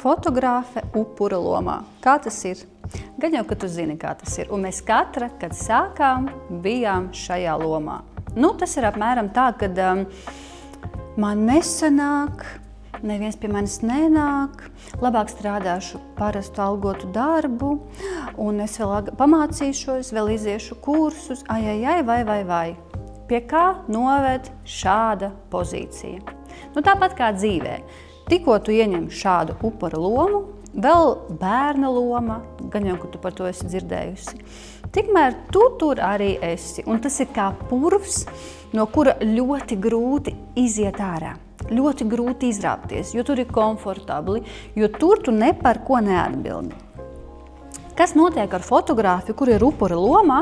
fotogrāfe upura lomā. Kā tas ir? Gan jau, ka tu zini, kā tas ir. Un mēs katra, kad sākām, bijām šajā lomā. Nu, tas ir apmēram tā, kad man nesanāk, neviens pie manis nenāk, labāk strādāšu parastu algotu darbu, un es vēl pamācīšos, vēl iziešu kursus, vai. Pie kā noved šāda pozīcija? Nu, tāpat kā dzīvē. Tikko tu ieņem šādu upura lomu, vēl bērna loma, gan jau, ka tu par to esi dzirdējusi. Tikmēr tu tur arī esi, un tas ir kā purvs, no kura ļoti grūti iziet ārā. Ļoti grūti izrāpties, jo tur ir komfortabli, jo tur tu ne par ko neatbildi. Kas notiek ar fotogrāfiju, kur ir upura lomā,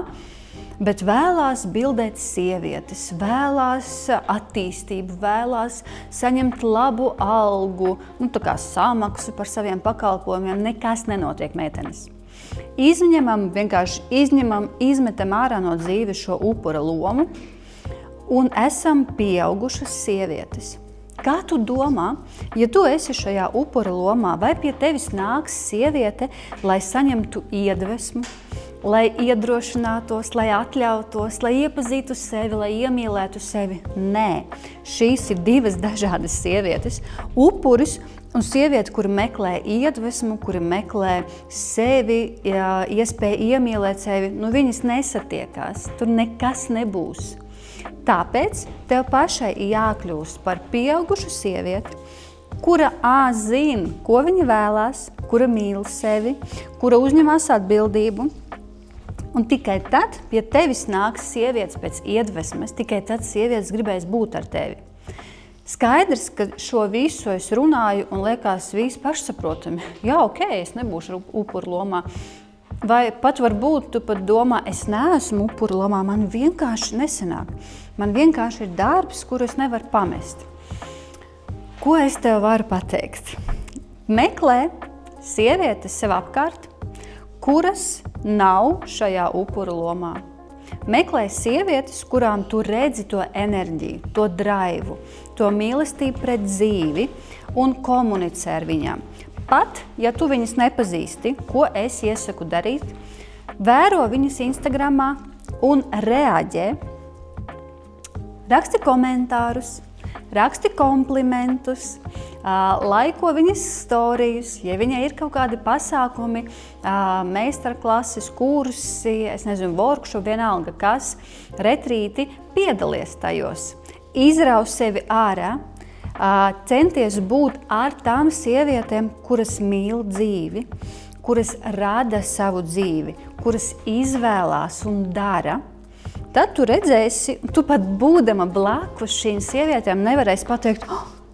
bet vēlās bildēt sievietes, vēlās attīstību, vēlās saņemt labu algu, nu tā kā samaksu par saviem pakalpojumiem, nekas nenotiek, meitenes. Vienkārši izmetam ārā no dzīves šo upura lomu un esam pieaugušas sievietes. Kā tu domā, ja tu esi šajā upura lomā, vai pie tevis nāks sieviete, lai saņemtu iedvesmu, lai iedrošinātos, lai atļautos, lai iepazītu sevi, lai iemīlētu sevi? Nē, šīs ir divas dažādas sievietes. Upuris un sieviete, kuri meklē iedvesmu, kuri meklē sevi, iespēju iemīlēt sevi, nu viņas nesatiekās, tur nekas nebūs. Tāpēc tev pašai jākļūst par pieaugušu sievieti, kura zina, ko viņa vēlās, kura mīl sevi, kura uzņemās atbildību. Un tikai tad pie tevis nāks sievietes pēc iedvesmes, tikai tad sievietes gribēs būt ar tevi. Skaidrs, ka šo visu es runāju un liekas visu pašsaprotami. Jā, ok, es nebūšu upura lomā. Vai pat varbūt tu pat domā, es neesmu upura lomā, man vienkārši nesanāk. Man vienkārši ir darbs, kuru es nevaru pamest. Ko es tev varu pateikt? Meklē sievietes sev apkārt, kuras nav šajā upura lomā. Meklē sievietes, kurām tu redzi to enerģiju, to draivu, to mīlestību pret dzīvi un komunicē ar viņām. Pat, ja tu viņas nepazīsti, ko es iesaku darīt, vēro viņas Instagramā un reaģē, raksti komentārus, raksti komplimentus, laiko viņas storijus, ja viņai ir kaut kādi pasākumi, meistarklases, kursi, es nezinu, workshop, vienalga kas, retrīti, piedalies tajos, izraus sevi ārā, centies būt ar tām sievietēm, kuras mīl dzīvi, kuras rada savu dzīvi, kuras izvēlās un dara. Tad tu redzēsi, tu pat būdama blakus šīm sievietēm nevarēsi pateikt,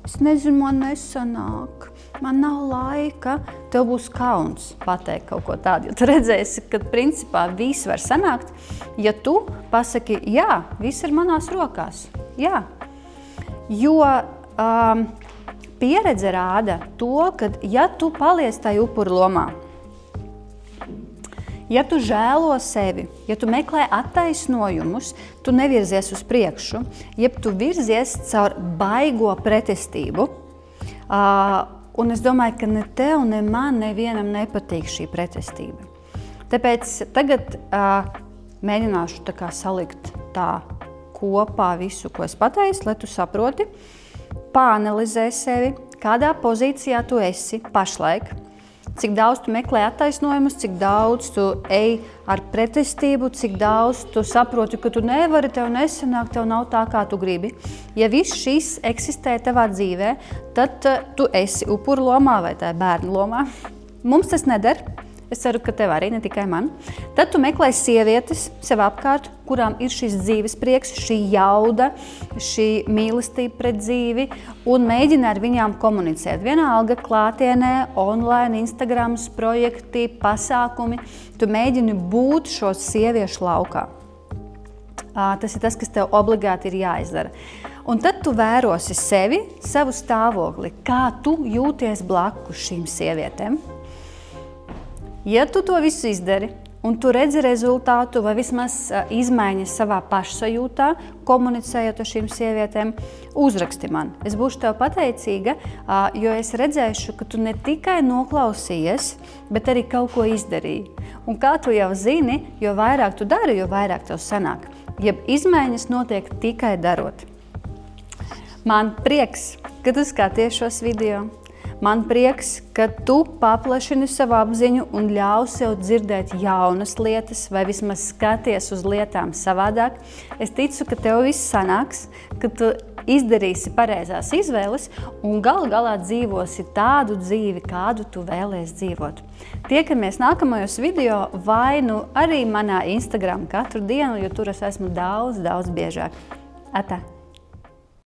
es nezinu, man nesanāk, man nav laika. Tev būs kauns pateikt kaut ko tādu, jo tu redzēsi, ka principā viss var sanākt, ja tu pasaki, jā, viss ir manās rokās, jā. Jo pieredze rāda to, ka ja tu paliec tai upura lomā, ja tu žēlo sevi, ja tu meklē attaisnojumus, tu nevirzies uz priekšu, ja tu virzies caur baigo pretestību, un es domāju, ka ne tev, ne man, nevienam nepatīk šī pretestība. Tāpēc tagad mēģināšu tā kā salikt tā kopā visu, ko es pateicu, lai tu saproti, pāanalizē sevi, kādā pozīcijā tu esi pašlaik, cik daudz tu meklē attaisnojumus, cik daudz tu ej ar pretestību, cik daudz tu saproti, ka tu nevari, tev nesanāk, tev nav tā, kā tu gribi. Ja viss šis eksistē tavā dzīvē, tad tu esi upura lomā vai tā bērna lomā. Mums tas neder. Es ceru, ka tev arī, ne tikai man. Tad tu meklē sievietes sev apkārt, kurām ir šis dzīves prieks, šī jauda, šī mīlestība pret dzīvi, un mēģina ar viņām komunicēt. Vienalga klātienē, online, Instagrams, projekti, pasākumi. Tu mēģini būt šo sieviešu laukā. Tas ir tas, kas tev obligāti ir jāizdara. Un tad tu vērosi sevi, savu stāvokli, kā tu jūties blakus šīm sievietēm. Ja tu to visu izdari un tu redzi rezultātu vai vismaz izmaiņas savā pašsajūtā, komunicējot ar šīm sievietēm, uzraksti man. Es būšu tev pateicīga, jo es redzēšu, ka tu ne tikai noklausījies, bet arī kaut ko izdarīji. Un kā tu jau zini, jo vairāk tu dari, jo vairāk tev sanāk. Jeb izmaiņas notiek tikai darot. Man prieks, ka tu skaties šos video. Man prieks, ka tu paplašini savu apziņu un ļauj sev dzirdēt jaunas lietas vai vismaz skaties uz lietām savādāk. Es ticu, ka tev viss sanāks, ka tu izdarīsi pareizās izvēles un galu galā dzīvosi tādu dzīvi, kādu tu vēlies dzīvot. Tiekamies nākamajos video vai nu arī manā Instagram katru dienu, jo tur es esmu daudz biežāk. Atā!